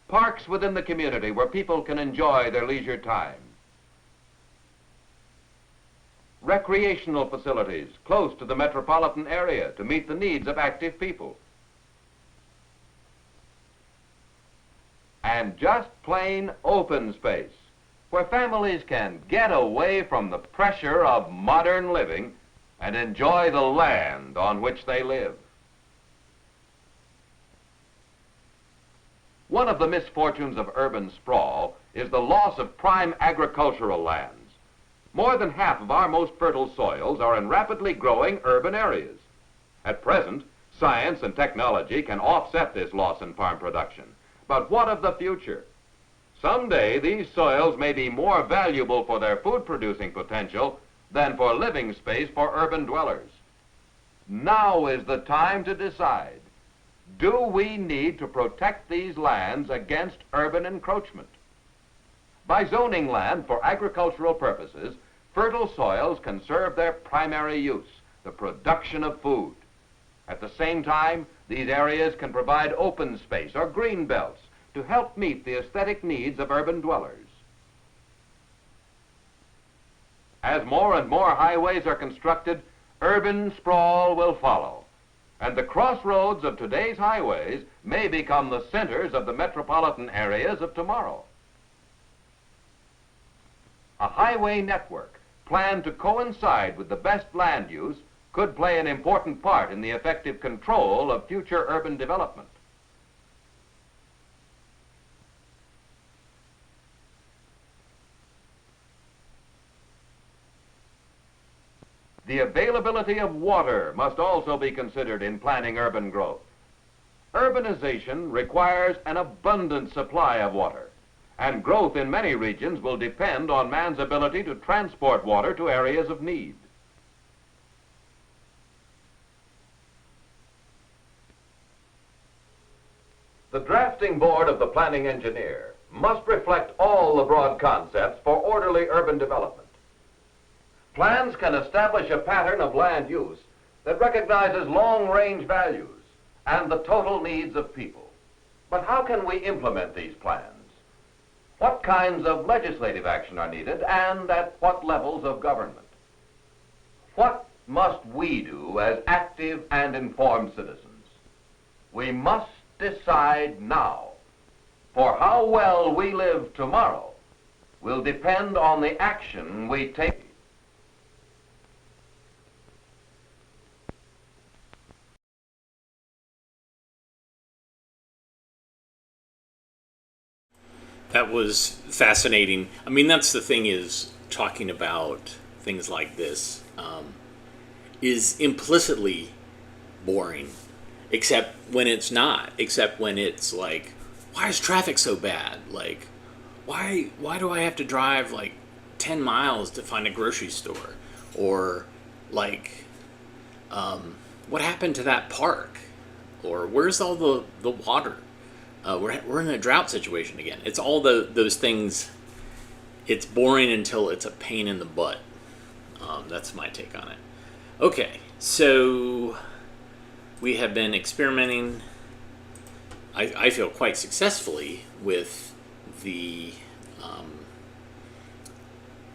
Parks within the community where people can enjoy their leisure time. Recreational facilities close to the metropolitan area to meet the needs of active people. And just plain open space where families can get away from the pressure of modern living and enjoy the land on which they live. One of the misfortunes of urban sprawl is the loss of prime agricultural lands. More than half of our most fertile soils are in rapidly growing urban areas. At present, science and technology can offset this loss in farm production. But what of the future? Someday, these soils may be more valuable for their food-producing potential than for living space for urban dwellers. Now is the time to decide. Do we need to protect these lands against urban encroachment? By zoning land for agricultural purposes, fertile soils can serve their primary use, the production of food. At the same time, these areas can provide open space or green belts to help meet the aesthetic needs of urban dwellers. As more and more highways are constructed, urban sprawl will follow. And the crossroads of today's highways may become the centers of the metropolitan areas of tomorrow. A highway network planned to coincide with the best land use could play an important part in the effective control of future urban development. The availability of water must also be considered in planning urban growth. Urbanization requires an abundant supply of water, and growth in many regions will depend on man's ability to transport water to areas of need. The drafting board of the planning engineer must reflect all the broad concepts for orderly urban development. Plans can establish a pattern of land use that recognizes long-range values and the total needs of people. But how can we implement these plans? What kinds of legislative action are needed and at what levels of government? What must we do as active and informed citizens? We must decide now, for how well we live tomorrow will depend on the action we take. That was fascinating. I mean, that's the thing, is talking about things like this is implicitly boring, except when it's not, except when it's like, why is traffic so bad? Like, why do I have to drive like 10 miles to find a grocery store? Or like, what happened to that park? Or where's all the water? We're in a drought situation again. It's all those things. It's boring until it's a pain in the butt. That's my take on it. Okay, so we have been experimenting, I feel quite successfully, with the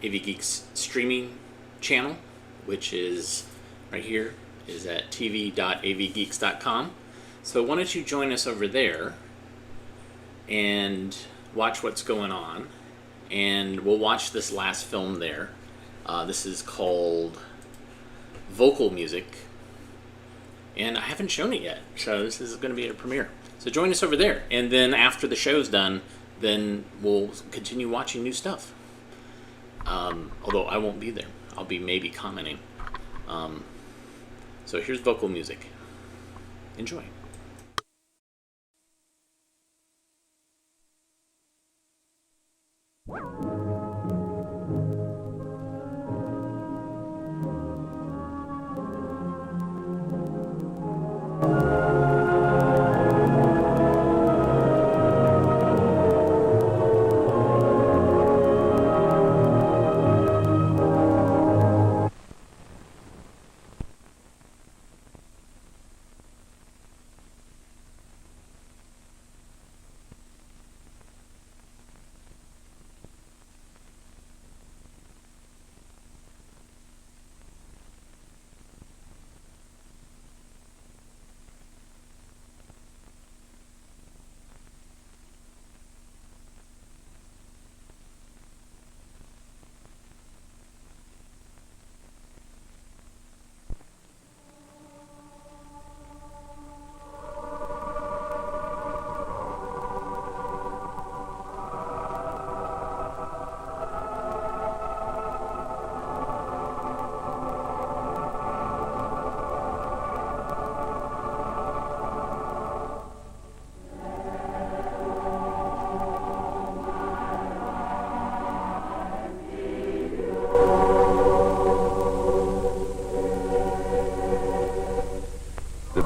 AV Geeks streaming channel, which is right here, is at tv.avgeeks.com. So why don't you join us over there and watch what's going on, and we'll watch this last film there. This is called Vocal Music, and I haven't shown it yet, so this is going to be a premiere. So join us over there, and then after the show's done, then we'll continue watching new stuff. Although I won't be there. I'll be maybe commenting. So here's Vocal Music. Enjoy.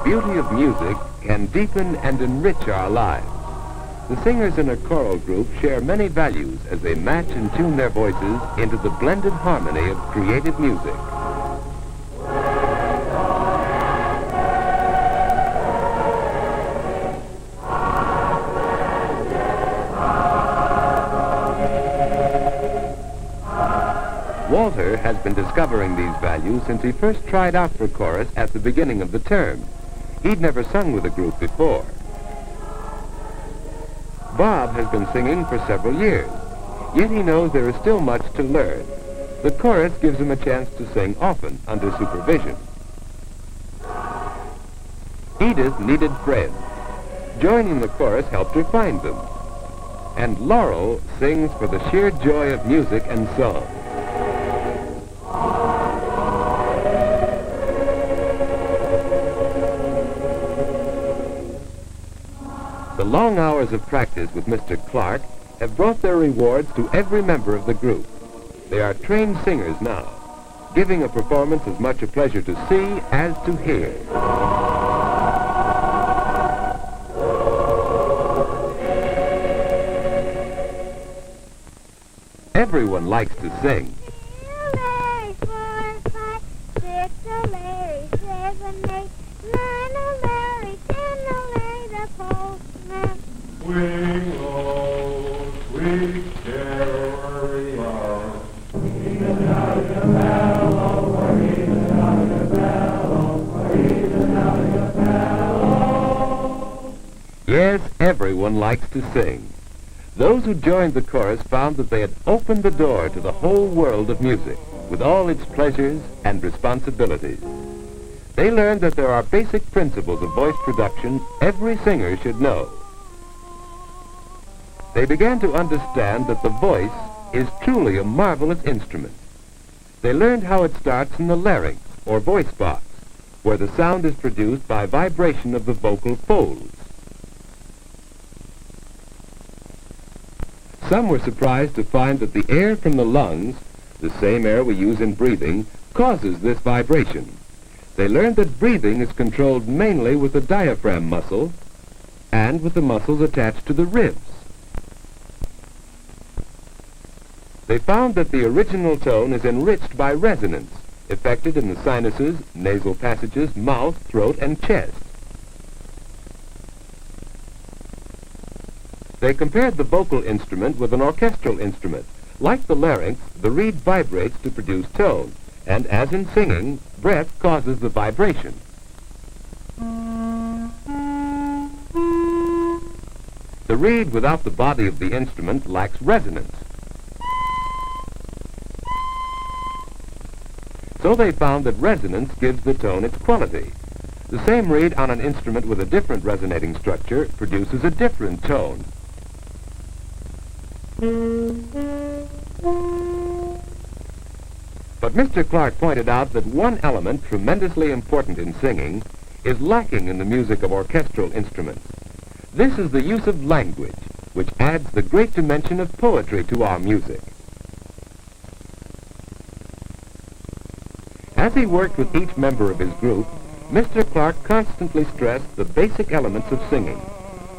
beauty of music can deepen and enrich our lives. The singers in a choral group share many values as they match and tune their voices into the blended harmony of creative music. Walter has been discovering these values since he first tried out for chorus at the beginning of the term. He'd never sung with a group before. Bob has been singing for several years, yet he knows there is still much to learn. The chorus gives him a chance to sing often under supervision. Edith needed friends. Joining the chorus helped her find them. And Laurel sings for the sheer joy of music and song. The long hours of practice with Mr. Clark have brought their rewards to every member of the group. They are trained singers now, giving a performance as much a pleasure to see as to hear. Everyone likes to sing. Yes, everyone likes to sing. Those who joined the chorus found that they had opened the door to the whole world of music, with all its pleasures and responsibilities. They learned that there are basic principles of voice production every singer should know. They began to understand that the voice is truly a marvelous instrument. They learned how it starts in the larynx, or voice box, where the sound is produced by vibration of the vocal folds. Some were surprised to find that the air from the lungs, the same air we use in breathing, causes this vibration. They learned that breathing is controlled mainly with the diaphragm muscle and with the muscles attached to the ribs. They found that the original tone is enriched by resonance, effected in the sinuses, nasal passages, mouth, throat, and chest. They compared the vocal instrument with an orchestral instrument. Like the larynx, the reed vibrates to produce tone, and as in singing, breath causes the vibration. The reed without the body of the instrument lacks resonance. So they found that resonance gives the tone its quality. The same reed on an instrument with a different resonating structure produces a different tone. But Mr. Clark pointed out that one element tremendously important in singing is lacking in the music of orchestral instruments. This is the use of language, which adds the great dimension of poetry to our music. As he worked with each member of his group, Mr. Clark constantly stressed the basic elements of singing.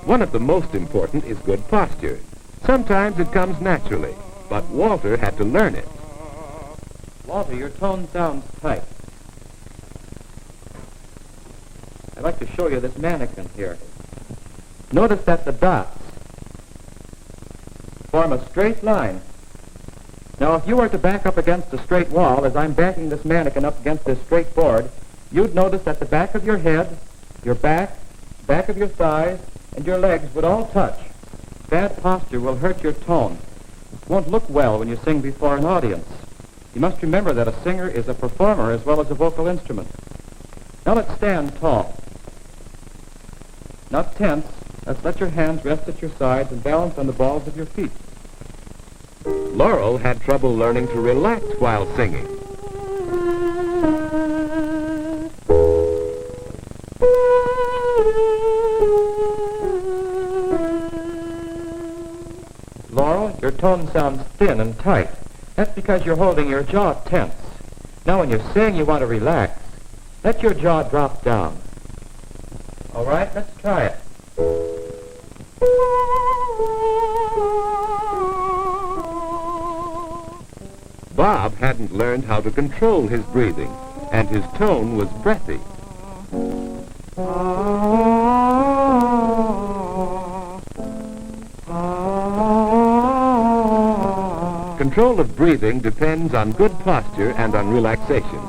One of the most important is good posture. Sometimes it comes naturally, but Walter had to learn it. Walter, your tone sounds tight. I'd like to show you this mannequin here. Notice that the dots form a straight line. Now, if you were to back up against a straight wall, as I'm backing this mannequin up against this straight board, you'd notice that the back of your head, your back of your thighs, and your legs would all touch. Bad posture will hurt your tone. It won't look well when you sing before an audience. You must remember that a singer is a performer as well as a vocal instrument. Now let's stand tall. Not tense. Let's let your hands rest at your sides and balance on the balls of your feet. Laurel had trouble learning to relax while singing. Laurel, your tone sounds thin and tight. That's because you're holding your jaw tense. Now when you sing, you want to relax. Let your jaw drop down. All right, let's try it. Bob hadn't learned how to control his breathing, and his tone was breathy. Control of breathing depends on good posture and on relaxation.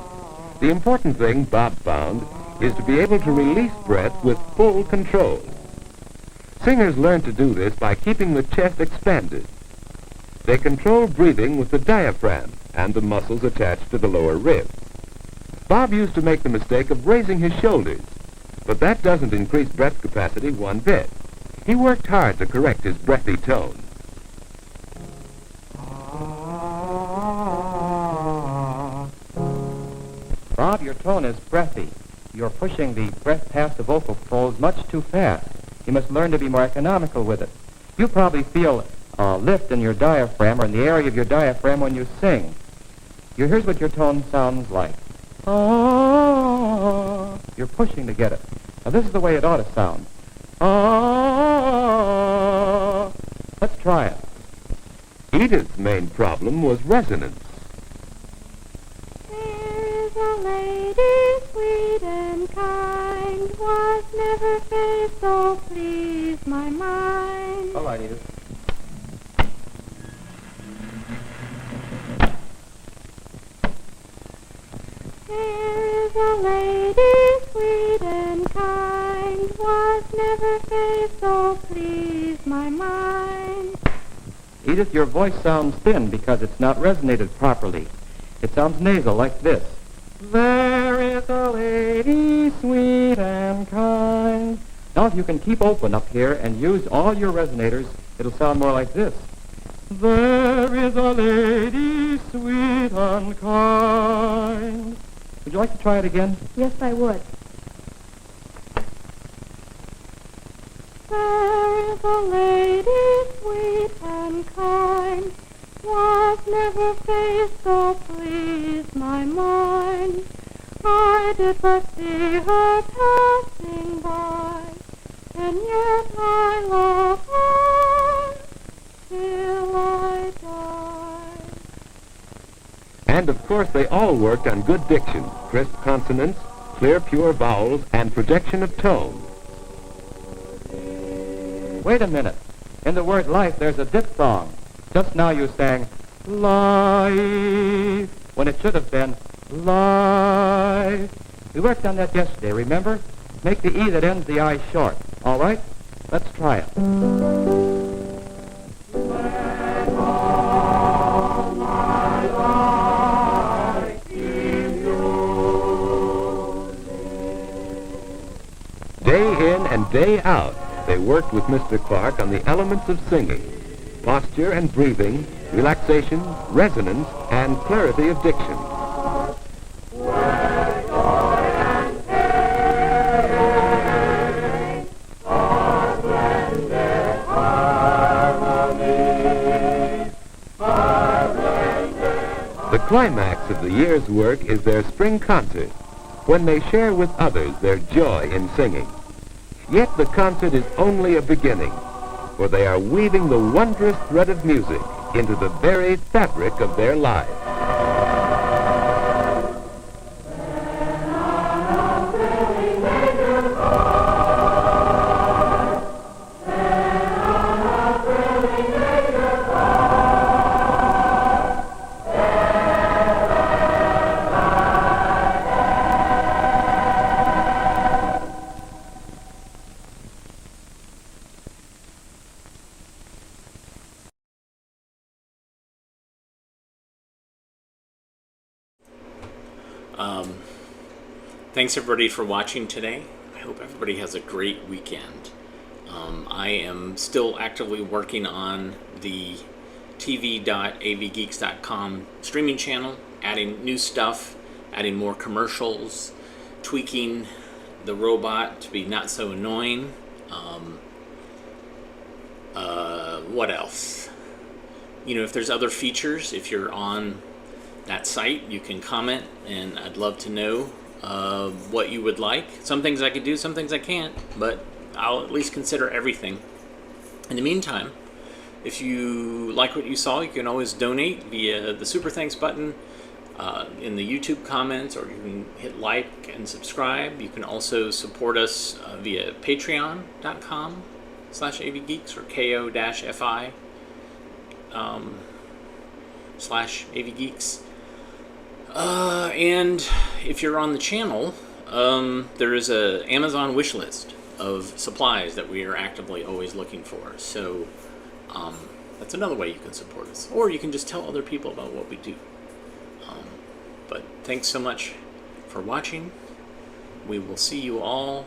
The important thing, Bob found, is to be able to release breath with full control. Singers learn to do this by keeping the chest expanded. They control breathing with the diaphragm and the muscles attached to the lower ribs. Bob used to make the mistake of raising his shoulders, but that doesn't increase breath capacity one bit. He worked hard to correct his breathy tone. Bob, your tone is breathy. You're pushing the breath past the vocal folds much too fast. You must learn to be more economical with it. You probably feel a lift in your diaphragm or in the area of your diaphragm when you sing. Here's what your tone sounds like. Oh, you're pushing to get it. Now this is the way it ought to sound. Oh, let's try it. Edith's main problem was resonance. There's a lady sweet and kind, was never faced so pleased my mind. All right, Edith. There is a lady sweet and kind, was never faced so pleased my mind. Edith, your voice sounds thin because it's not resonated properly. It sounds nasal like this. There is a lady sweet and kind. Now if you can keep open up here and use all your resonators, it'll sound more like this. There is a lady sweet and kind. Would you like to try it again? Yes, I would. There is a lady sweet and kind, was never faced so pleased my mind. I did but see her passing by, and yet I love her till I die. And of course they all worked on good diction, crisp consonants, clear pure vowels, and projection of tone. Wait a minute. In the word life, there's a diphthong. Just now you sang life when it should have been life. We worked on that yesterday, remember? Make the E that ends the I short. All right? Let's try it. Day in and day out, they worked with Mr. Clark on the elements of singing: posture and breathing, relaxation, resonance, and clarity of diction. The climax of the year's work is their spring concert, when they share with others their joy in singing. Yet the concert is only a beginning, for they are weaving the wondrous thread of music into the very fabric of their lives. Thanks everybody for watching today. I hope everybody has a great weekend. I am still actively working on the tv.avgeeks.com streaming channel, adding new stuff, adding more commercials, tweaking the robot to be not so annoying. What else? You know, if there's other features, if you're on that site, you can comment, and I'd love to know what you would like. Some things I could do, some things I can't, but I'll at least consider everything. In the meantime, if you like what you saw, you can always donate via the Super Thanks button in the YouTube comments, or you can hit like and subscribe. You can also support us via patreon.com/avgeeks or ko-fi /avgeeks. And if you're on the channel, there is a Amazon wish list of supplies that we are actively always looking for. So that's another way you can support us. Or you can just tell other people about what we do. But thanks so much for watching. We will see you all